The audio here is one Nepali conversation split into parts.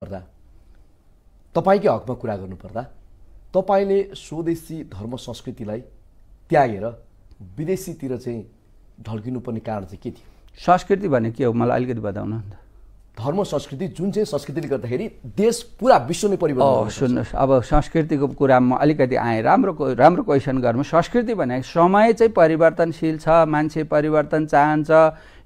पर्दा तपाईकै हकमा कुरा गर्नुपर्दा तपाईले स्वदेशी धर्म संस्कृतिलाई त्यागेर विदेशीतिर चाहिँ ढल्किनुपर्ने कारण चाहिँ के थियो? संस्कृति भने के हो मलाई अलिकति बताउनु न। धर्म संस्कृति जुन चाहिँ संस्कृतिले गर्दाखेरि देश पुरा विश्व नै परिवर्तन। सुन्नुहोस्, अब संस्कृतिको कुरामा अलिकति आएँ। राम्रो क्वेसन गर्नु। संस्कृति भने समय चाहिँ परिवर्तनशील छ, मान्छे परिवर्तन चाहन्छ।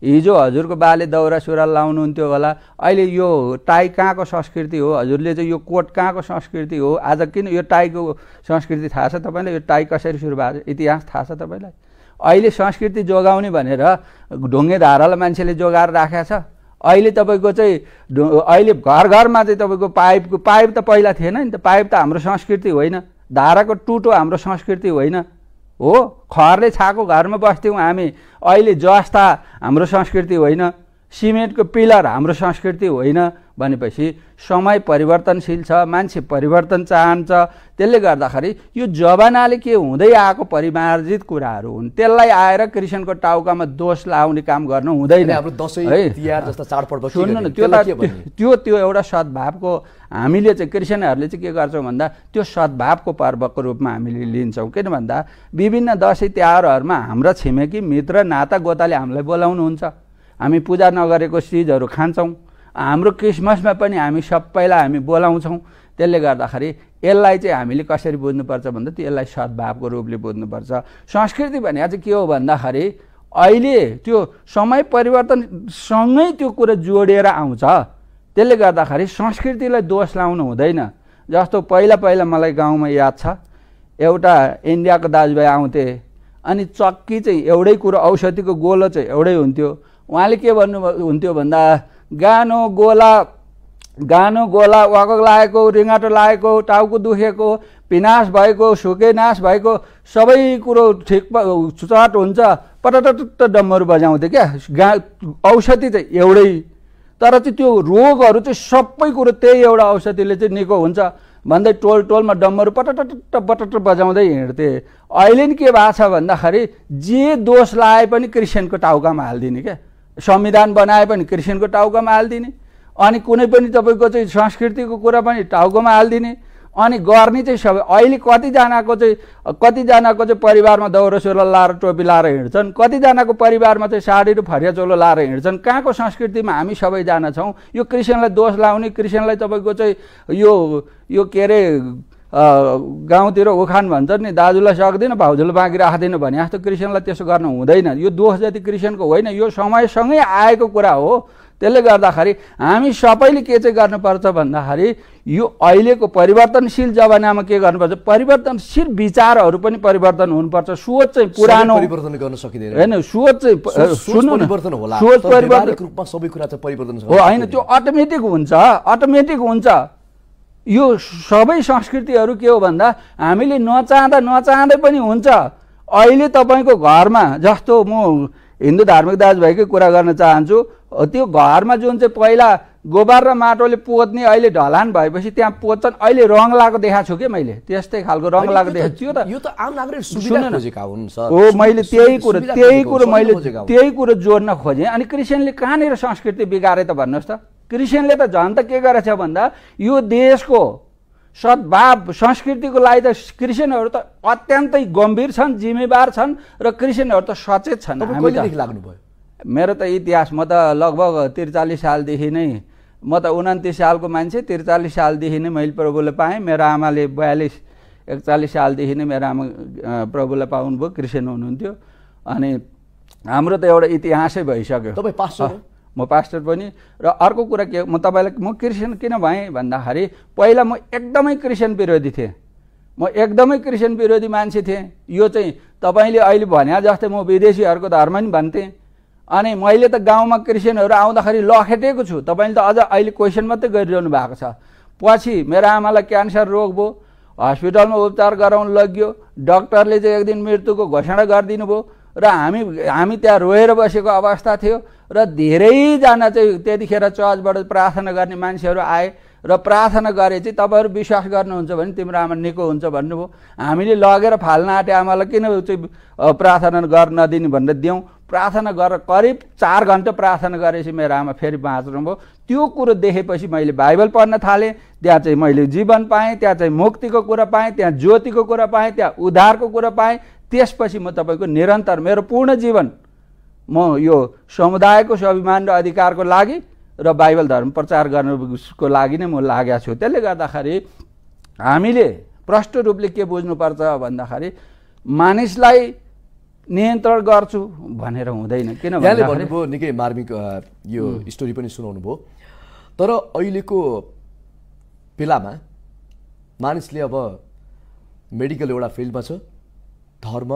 हिजो हजुरको बाले दौरा सुरुवाल लाउनुहुन्थ्यो होला, अहिले यो टाई कहाँको संस्कृति हो? हजुरले चाहिँ यो कोट कहाँको संस्कृति हो? आज किन यो टाईको संस्कृति थाहा छ तपाईँलाई? यो टाई कसरी सुरु भएको इतिहास थाहा छ तपाईँलाई? अहिले संस्कृति जोगाउने भनेर ढुङ्गे धारालाई मान्छेले जोगाएर राखेको छ। अहिले तपाईँको चाहिँ अहिले घर घरमा चाहिँ तपाईँको पाइप त पहिला थिएन नि त। पाइप त हाम्रो संस्कृति होइन। धाराको टुटो हाम्रो संस्कृति होइन हो। खरले छाएको घरमा बस्थ्यौँ हामी, अहिले जस्ता हाम्रो संस्कृति होइन। सिमेन्टको पिलर हाम्रो संस्कृति होइन भनेपछि समय परिवर्तनशील छ, मान्छे परिवर्तन चाहन्छ। त्यसले गर्दाखेरि यो जमानाले के हुँदै आएको परिमार्जित कुराहरू हुन्। त्यसलाई आएर क्रिस्चियनको टाउकामा दोष लाउने काम गर्नु हुँदैन। हाम्रो दशैं तिहार जस्ता चाडपर्व सुन्नु न, त्यो एउटा सद्भावको हामीले चाहिँ क्रिस्चियनहरूले चाहिँ के गर्छौँ भन्दा त्यो सद्भावको पर्वको रूपमा हामीले लिन्छौँ। किन भन्दा विभिन्न दशैं तिहारहरूमा हाम्रा छिमेकी मित्र नाता गोताले हामीलाई बोलाउनुहुन्छ, हामी पूजा नगरेको चिजहरू खान्छौँ। हाम्रो क्रिसमसमा पनि हामी सबैलाई हामी बोलाउँछौँ। त्यसले गर्दाखेरि यसलाई चाहिँ हामीले कसरी बुझ्नुपर्छ भन्दा यसलाई सद्भावको रूपले बुझ्नुपर्छ। संस्कृति भने चाहिँ के हो भन्दाखेरि अहिले त्यो समय परिवर्तनसँगै त्यो कुरा जोडिएर आउँछ। त्यसले गर्दाखेरि संस्कृतिलाई दोष लाउनु हुँदैन। जस्तो पहिला मलाई गाउँमा याद छ, एउटा इन्डियाको दाजुभाइ आउँथे अनि चक्की चाहिँ एउटै कुरो, औषधिको गोलो चाहिँ एउटै हुन्थ्यो। उहाँले के भन्नुहुन्थ्यो भन्दा गानो गोला वागक लागेको, रिङ्गाटो लागेको, टाउको दुखेको, पिनास भएको, सुके नाश भएको सबै कुरो ठिक चट हुन्छ, पटटट डम्बरू बजाउँथे क्या। औषधि चाहिँ एउटै, तर चाहिँ त्यो रोगहरू चाहिँ सबै कुरो त्यही एउटा औषधिले चाहिँ निको हुन्छ भन्दै टोलमा डम्बरू पटट बजाउँदै हिँड्थे। अहिले नि के भएको छ भन्दाखेरि जे दोष लाए पनि क्रिस्चियनको टाउकामा हालिदिने क्या। संविधान बनाए पनि क्रिस्चियनको टाउकामा हालिदिने, अनि कुनै पनि तपाईँको चाहिँ संस्कृतिको कुरा पनि टाउकोमा हालिदिने, अनि गर्ने चाहिँ सबै। अहिले कतिजनाको चाहिँ परिवारमा दौरा सुरुवाल लाएर टोपी लाएर हिँड्छन्, कतिजनाको परिवारमा चाहिँ साडी र फरिया चोलो लाएर हिँड्छन्। कहाँको संस्कृतिमा हामी सबैजना छौँ? यो क्रिस्चियनलाई दोष लाउने, क्रिस्चियनलाई तपाईँको चाहिँ यो के अरे गाउँतिर उखान भन्छ नि, दाजुलाई सक्दिनँ भाउजूलाई बाँकी राख्दिनँ भने जस्तो क्रिस्चियनलाई त्यसो गर्नु हुँदैन। यो दोष जति क्रिस्चियनको होइन, यो समयसँगै आएको कुरा हो। त्यसले गर्दाखेरि हामी सबैले के चाहिँ गर्नुपर्छ भन्दाखेरि यो अहिलेको परिवर्तनशील जमानामा के गर्नुपर्छ, परिवर्तनशील विचारहरू पनि परिवर्तन हुनुपर्छ। सोच चाहिँ पुरानो परिवर्तन गर्न सकिँदैन होइन, सोच चाहिँ सुन्नु परिवर्तन होला, सोच परिवर्तन रूपमा सबै कुरा चाहिँ परिवर्तन हो होइन, त्यो अटोमेटिक हुन्छ। यो सबै संस्कृतिहरू के हो भन्दा हामीले नचाहँदै पनि हुन्छ। अहिले तपाईँको घरमा जस्तो म हिन्दू धार्मिक दाजुभाइकै कुरा गर्न चाहन्छु, त्यो घरमा जुन चाहिँ पहिला गोबर र माटोले पोत्ने अहिले ढलान भएपछि त्यहाँ पोत्छन्, अहिले रङ लगाएको देखाएको छु कि मैले, त्यस्तै खालको रङ लगाएको देखाएको छु। यो त आम नागरिक सुविधा खोजेका हुन् सर। हो, मैले त्यही कुरो जोड्न खोजेँ। अनि क्रिस्चियनले कहाँनिर संस्कृति बिगारे त भन्नुहोस् त? क्रिस्चियनले त झन् त के गरेछ भन्दा यो देशको सद्भाव संस्कृतिको लागि त क्रिस्चियनहरू त अत्यन्तै गम्भीर छन्, जिम्मेवार छन् र क्रिस्चियनहरू त सचेत छन्। लाग्नुभयो मेरो त इतिहास, म त लगभग 43 सालदेखि नै, म त 29 सालको मान्छे, 43 सालदेखि नै मैले प्रभुलाई पाएँ। मेरो आमाले 42-41 सालदेखि नै मेरो आमा प्रभुलाई पाउनुभयो, क्रिस्चियन हुनुहुन्थ्यो। अनि हाम्रो त एउटा इतिहासै भइसक्यो। तपाईँ पास्टर? म पास्टर पनि। र अर्को कुरा के, म क्रिस्चियन किन भएँ भन्दाखेरि पहिला म एकदमै क्रिस्चियन विरोधी थिएँ। म एकदमै क्रिस्चियन विरोधी मान्छे थिएँ। यो चाहिँ तपाईँले अहिले भने जस्तै म विदेशीहरूको धर्म नि भन्थेँ। अनि मैले त गाउँमा क्रिस्चियनहरू आउँदाखेरि लखेटेको छु। तपाईँले त अझ अहिले क्वेसन मात्रै गरिरहनु भएको छ। पछि मेरो आमालाई क्यान्सर रोग भयो, हस्पिटलमा उपचार गराउनु लग्यो, डाक्टरले चाहिँ एक दिन मृत्युको घोषणा गरिदिनु भयो र हामी त्यहाँ रोएर बसेको अवस्था थियो। र धेरैजना चाहिँ त्यतिखेर चर्चबाट प्रार्थना गर्ने मान्छेहरू आए र प्रार्थना गरे चाहिँ तपाईँहरू विश्वास गर्नुहुन्छ भने तिम्रो आमा निको हुन्छ भन्नुभयो। हामीले लगेर फाल्न आँटे आमालाई किन चाहिँ प्रार्थना गर्न नदिने भनेर दियौँ। प्रार्थना गरेर करिब 4 घन्टा प्रार्थना गरेपछि मेरो आमा फेरि बाँच्नुभयो। त्यो कुरो देखेपछि मैले बाइबल पढ्न थालेँ। त्यहाँ चाहिँ मैले जीवन पाएँ, त्यहाँ चाहिँ मुक्तिको कुरा पाएँ, त्यहाँ ज्योतिको कुरा पाएँ, त्यहाँ उद्धारको कुरा पाएँ। त्यसपछि म तपाईँको निरन्तर मेरो पूर्ण जीवन म यो समुदायको स्वाभिमान र अधिकारको लागि र बाइबल धर्म प्रचार गर्नको लागि नै म लागेको छु। त्यसले गर्दाखेरि हामीले प्रष्ट रूपले के बुझ्नुपर्छ भन्दाखेरि मानिसलाई नियन्त्रण गर्छु भनेर हुँदैन। किन भन्नुभयो निकै मार्मिक यो स्टोरी पनि सुनाउनु भयो। तर अहिलेको बेलामा मानिसले अब मेडिकल एउटा फिल्डमा छ, धर्म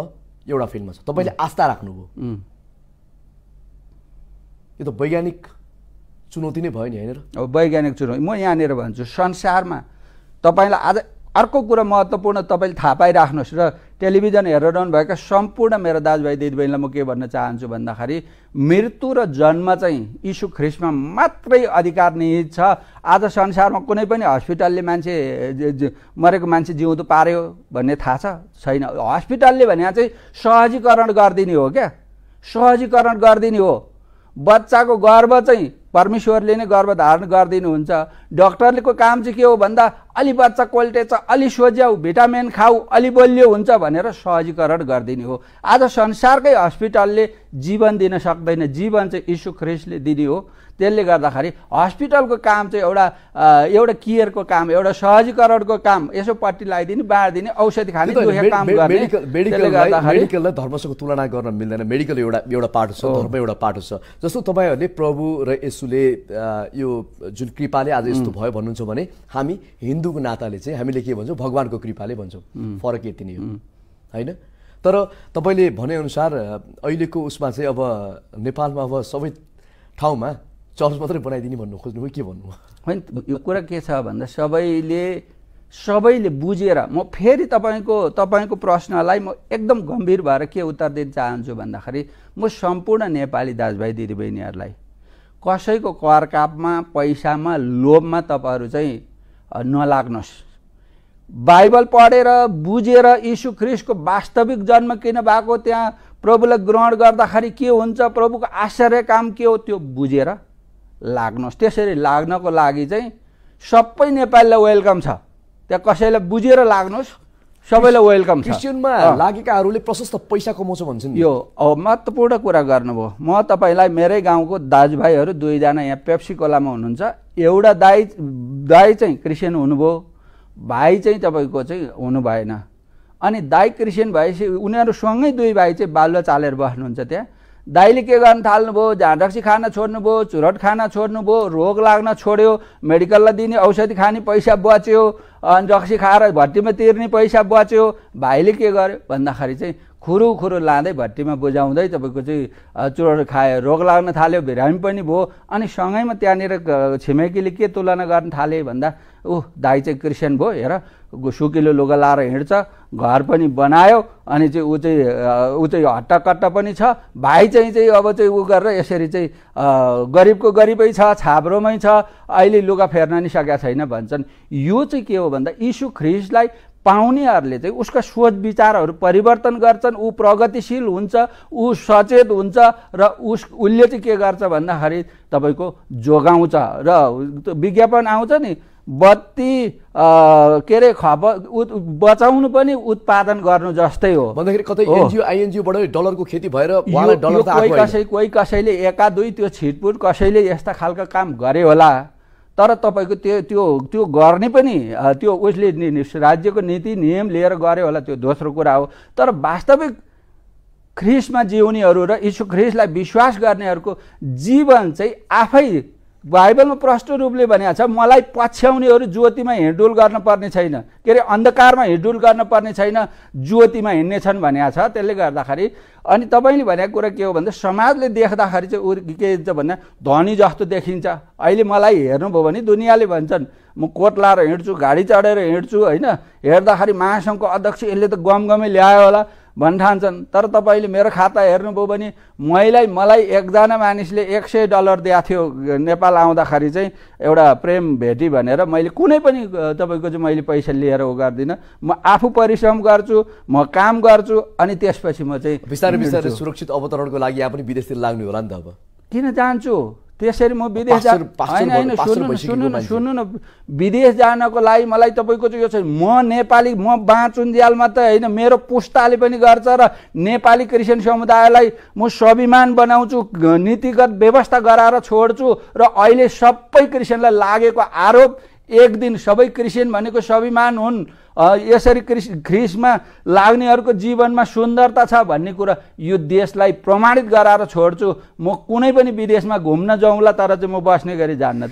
एउटा फिल्डमा छ। तपाईँले आस्था राख्नुभयो, यो त वैज्ञानिक चुनौती नै भयो नि, होइन र? अब वैज्ञानिक चुनौती म यहाँनिर भन्छु, संसारमा तपाईँलाई आज अर्को कुरा महत्त्वपूर्ण तपाईँले थाहा पाइराख्नुहोस् र टेलिभिजन हेरिरहनु भएका सम्पूर्ण मेरो दाजुभाइ दिदीबहिनीलाई म के भन्न चाहन्छु भन्दाखेरि मृत्यु र जन्म चाहिँ यीशु ख्रिस्टमा मात्रै अधिकार निहित छ। आज संसारमा कुनै पनि हस्पिटलले मान्छे मरेको मान्छे जिउँदो पार्यो भन्ने थाहा छ? छैन। हस्पिटलले भने चाहिँ सहजीकरण गरिदिने हो क्या, सहजीकरण गरिदिने हो। बच्चाको गर्भ चाहिँ परमेश्वरले नै गर्भ धारण गरिदिनुहुन्छ। डक्टरको काम चाहिँ के हो भन्दा अलि बच्चा कोल्टेछ, अलि सोझ्याउ, भिटामिन खाऊ, अलि बलियो हुन्छ भनेर सहजीकरण गरिदिने हो। आज संसारकै हस्पिटलले जीवन दिन सक्दैन, जीवन चाहिँ यीशु ख्रिस्टले दिने हो। त्यसले गर्दाखेरि हस्पिटलको काम चाहिँ एउटा केयरको काम, एउटा सहजीकरणको काम, यसो पट्टी लगाइदिने, बाँडिदिने, औषधि खाने, दुहे काम गर्ने। मेडिकललाई धर्मसँग तुलना गर्न मिल्दैन। मेडिकल एउटा पाटो छ, धर्म एउटा पाटो छ। जस्तो तपाईँहरूले प्रभु र यसुले यो जुन कृपाले आज यस्तो भयो भन्नुहुन्छ भने हामी हिन्दूको नाताले चाहिँ हामीले के भन्छौँ? भगवानको कृपाले भन्छौँ। फरक यति नै हो, होइन? तर तपाईँले भनेअनुसार अहिलेको उसमा चाहिँ अब नेपालमा अब सबै ठाउँमा चर्च मात्रै बनाइदिने भन्नु खोज्नुभयो, के भन्नुभयो? होइन, यो कुरा के छ भन्दा सबैले बुझेर म फेरि तपाईँको प्रश्नलाई म एकदम गम्भीर भएर के उत्तर दिन चाहन्छु भन्दाखेरि म सम्पूर्ण नेपाली दाजुभाइ दिदीबहिनीहरूलाई कसैको करकापमा, पैसामा, लोभमा तपाईँहरू चाहिँ नलाग्नुहोस्। बाइबल पढेर बुझेर यीशु ख्रिस्टको वास्तविक जन्म किन भएको, त्यहाँ प्रभुलाई ग्रहण गर्दाखेरि के हुन्छ, प्रभुको आश्चर्य काम के हो, त्यो बुझेर लाग्नुहोस्। त्यसरी लाग्नको लागि चाहिँ सबै नेपालीलाई वेलकम छ। त्यहाँ कसैलाई बुझेर लाग्नुहोस्, सबैलाई वेलकम छ। क्रिस्चियनमा लागेकाहरूले प्रशस्त पैसा कमाउँछ भन्छन्। यो महत्त्वपूर्ण कुरा गर्नुभयो। म तपाईँलाई मेरै गाउँको दाजुभाइहरू 2 जना यहाँ पेप्सी कोलामा हुनुहुन्छ। एउटा दाइ चाहिँ क्रिस्चियन हुनुभयो, भाइ चाहिँ तपाईँको चाहिँ हुनु भएन। अनि दाइ क्रिस्चियन भएपछि उनीहरू सँगै 2 भाइ चाहिँ बालुवा चालेर बस्नुहुन्छ। त्यहाँ दाइले के गर्न थाल्नुभयो? झाँडक्सी खान छोड्नुभयो, चुरट खान छोड्नुभयो, रोग लाग्न छोड्यो, मेडिकललाई दिने औषधि खाने पैसा बच्यो, अनि रक्सी खाएर भट्टीमा तिर्ने पैसा बच्यो। भाइले के गर्यो भन्दाखेरि चाहिँ खुरु लाँदै भट्टीमा बुझाउँदै तपाईँको चाहिँ चुरट खायो, रोग लाग्न थाल्यो, बिरामी पनि भयो। अनि सँगैमा त्यहाँनिर छिमेकीले के तुलना गर्न थाले भन्दा दाइ चाहिँ क्रिस्चियन भयो, हेर सुकिलो लुगा लाएर हिँड्छ, घर पनि बनायो, अनि चाहिँ ऊ चाहिँ हट्टाकट्टा पनि छ। भाइ चाहिँ अब चाहिँ ऊ गरेर यसरी चाहिँ गरिबको गरिबै छ, छाब्रोमै छ, अहिले लुगा फेर्न नि सकेका छैन भन्छन्। यो चाहिँ के हो भन्दा यीशु ख्रिस्टलाई पाउनेहरूले चाहिँ उसका सोच विचारहरू परिवर्तन गर्छन्। ऊ प्रगतिशील हुन्छ, ऊ सचेत हुन्छ र उसले चाहिँ के गर्छ भन्दाखेरि तपाईँको जोगाउँछ। र विज्ञापन आउँछ नि, बत्ती के अरे बचाउनु पनि उत्पादन गर्नु जस्तै हो भन्दाखेरि कतै एनजिओ आइएनजिओबाट डलरको खेती भएर कोही कसैले 1-2 त्यो छिटपुट कसैले यस्ता खालका काम गरे होला। तर तपाईँको त्यो गर्ने पनि त्यो उसले राज्यको नीति नियम लिएर गरे होला, त्यो दोस्रो कुरा हो। तर वास्तविक ख्रिस्टमा जिउनेहरू र यीशु ख्रिस्टलाई विश्वास गर्नेहरूको जीवन चाहिँ आफै बाइबलमा प्रष्ट रूपले भनेको छ, मलाई पछ्याउनेहरू ज्योतिमा हिँडडुल गर्न पर्ने छैन, के अरे अन्धकारमा हिँडडुल गर्न पर्ने छैन, ज्योतिमा हिँड्नेछन् भनेको छ। त्यसले गर्दाखेरि अनि तपाईँले भनेको कुरा के हो भन्दा समाजले देख्दाखेरि चाहिँ ऊ के हुन्छ भन्दा धनी जस्तो देखिन्छ। अहिले मलाई हेर्नुभयो भने दुनियाँले भन्छन् म कोट लाएर हिँड्छु, गाडी चढेर हिँड्छु, होइन, हेर्दाखेरि महासङ्घको अध्यक्ष यसले त गमगमै ल्यायो होला, भन्ठान्छन्। तर तपाईँले मेरो खाता हेर्नुभयो भने मलाई एकजना मानिसले $100 दिएको थियो नेपाल आउँदाखेरि चाहिँ एउटा प्रेम भेटी भनेर। मैले कुनै पनि तपाईँको चाहिँ मैले पैसा लिएर उ गर्दिनँ। म आफू परिश्रम गर्छु, म काम गर्छु, अनि त्यसपछि म चाहिँ बिस्तारै बिस्तारै सुरक्षित अवतरणको लागि यहाँ पनि विदेशतिर लाग्नु होला नि त। अब किन जान्छु त्यसरी म विदेश सुन्नु न, विदेश जानको लागि मलाई तपाईँको चाहिँ यो छ, म नेपाली, म बाँचुन्जेल मात्रै होइन, मेरो पुस्ताले पनि गर्छ र नेपाली क्रिस्चियन समुदायलाई म स्वाभिमान बनाउँछु, नीतिगत व्यवस्था गराएर छोड्छु। र अहिले सबै क्रिस्चियनलाई लागेको आरोप, एक दिन सबै क्रिस्चियन भनेको स्वाभिमान हुन्, यसरी ख्रिस्टमा लाग्नेहरूको जीवनमा सुन्दरता छ भन्ने कुरा यो देशलाई प्रमाणित गराएर छोड्छु। म कुनै पनि विदेशमा घुम्न जाउँला, तर चाहिँ म बस्ने गरी जान्न।